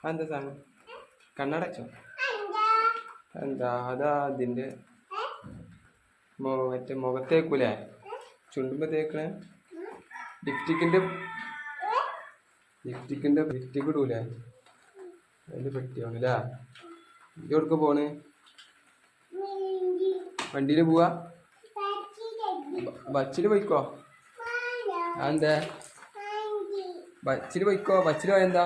അതെന്താ സാധനം കണ്ണടച്ചോ എന്താ അതാ അതിൻ്റെ മറ്റേ മുഖത്തേക്കൂലേ ചുണ്ടുമ്പോ തേക്കണേ ലിപ്സ്റ്റിക്കിൻ്റെ ലിപ്സ്റ്റിക്ക് ഇടൂലേ അതിൻ്റെ പെട്ടിയാണല്ലേ ഇത് എവിടേക്ക് പോണ് വണ്ടിയിൽ പോവാ ബസ്സിൽ പോയിക്കോ അതെന്താ ബസ്സിൽ പോയിക്കോ ബസ്സിൽ പോയെന്താ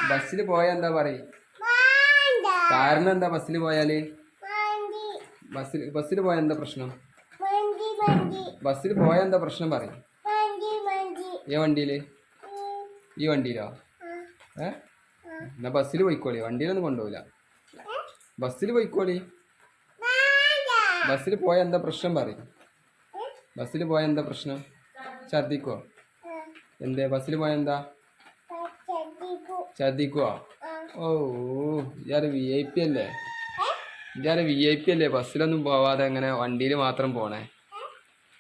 ബസ്സിൽ പോയാ എന്താ പറയും കാരണം എന്താ ബസ്സിൽ പോയാല് ബസ്സിൽ പോയാ എന്താ പ്രശ്നം ബസ്സിൽ പോയാ എന്താ പ്രശ്നം പറയും ഏ വണ്ടിയില് ഈ വണ്ടിയിലോ എന്നാ ബസ്സിൽ പോയിക്കോളി വണ്ടിയിലൊന്നും കൊണ്ടുപോകില്ല ബസ്സിൽ പോയിക്കോളി ബസ്സിൽ പോയാൽ എന്താ പ്രശ്നം പറയും ബസ്സിൽ പോയാൽ എന്താ പ്രശ്നം ഛർദിക്കോ എന്തേ ബസ്സിൽ പോയാൽ എന്താ ഛർദിക്കുവോ ഓ ഇയാൾ VIP അല്ലേ ഇയാൾ VIP അല്ലേ ബസ്സിലൊന്നും പോവാതെ അങ്ങനെ വണ്ടിയിൽ മാത്രം പോണേ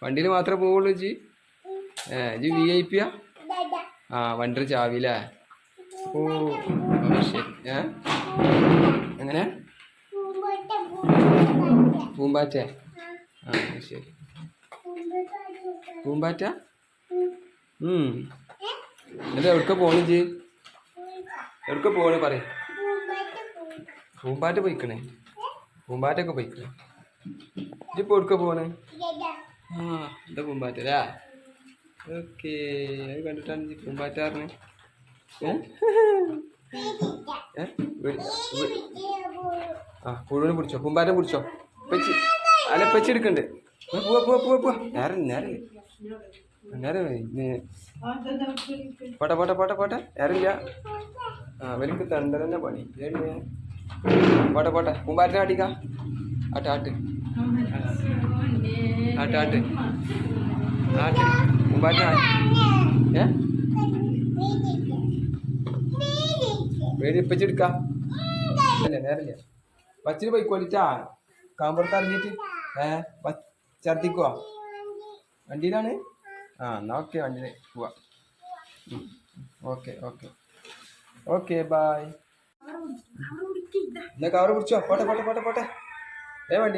വണ്ടിയിൽ മാത്രമേ പോവുള്ളൂ ജി ജി VIP യാ ആ വണ്ടിയുടെ ചാവില്ലേ ഓ ശരി എങ്ങനെ പൂമ്പാറ്റ ആ ശരി പൂമ്പാറ്റ എന്നിട്ട് എവിടക്ക പോണു ജി എവിടക്ക പോണ് പറയും പൂമ്പാറ്റ പോയിക്കണേ പൂമ്പാറ്റൊക്കെ പോയിക്കണേ ഇജിപ്പോൾ എവിടക്ക പോണ് ആ എന്താ പൂമ്പാറ്റ അല്ലേ ഓക്കെ അത് കണ്ടിട്ടാണ് പൂമ്പാറ്റ പറഞ്ഞേ ആ പുഴുവിനെ പിടിച്ചോ പൂമ്പാറ്റ പിടിച്ചോ പെച്ചി അല്ല പെച്ചി എടുക്കണ്ട് പോവാ പോവാ പോവാ പോവാ നേരം നേരം നേരം പോട്ടെ പോട്ടെ പോട്ടെ പോട്ടെ നേരമില്ല ആ അവർക്ക് തണ്ട തന്നെ പണി പോട്ടെ പോട്ടെ പൂമ്പാറ്റ ആട്ടിക്ക ആട്ട് ആട്ട് ആട്ട് ആട്ട് ആട്ട് പൂമ്പാറ്റ വേടി പെച്ചെടുക്ക അല്ലേ നേരമില്ല ബസ്സിൽ പോയിക്കോളിച്ചാ കാമ്പുറത്ത് ഇറങ്ങിയിട്ട് ഛർദിക്കുവാ വണ്ടിയിലാണ് ആ എന്നാ ഓക്കെ വണ്ടിയിൽ പോവാ ഓക്കെ ഓക്കെ ഓക്കെ ബായ് എന്നാ കവറ് പിടിച്ചോ പോട്ടെ പോട്ടെ പോട്ടെ പോട്ടെ വണ്ടി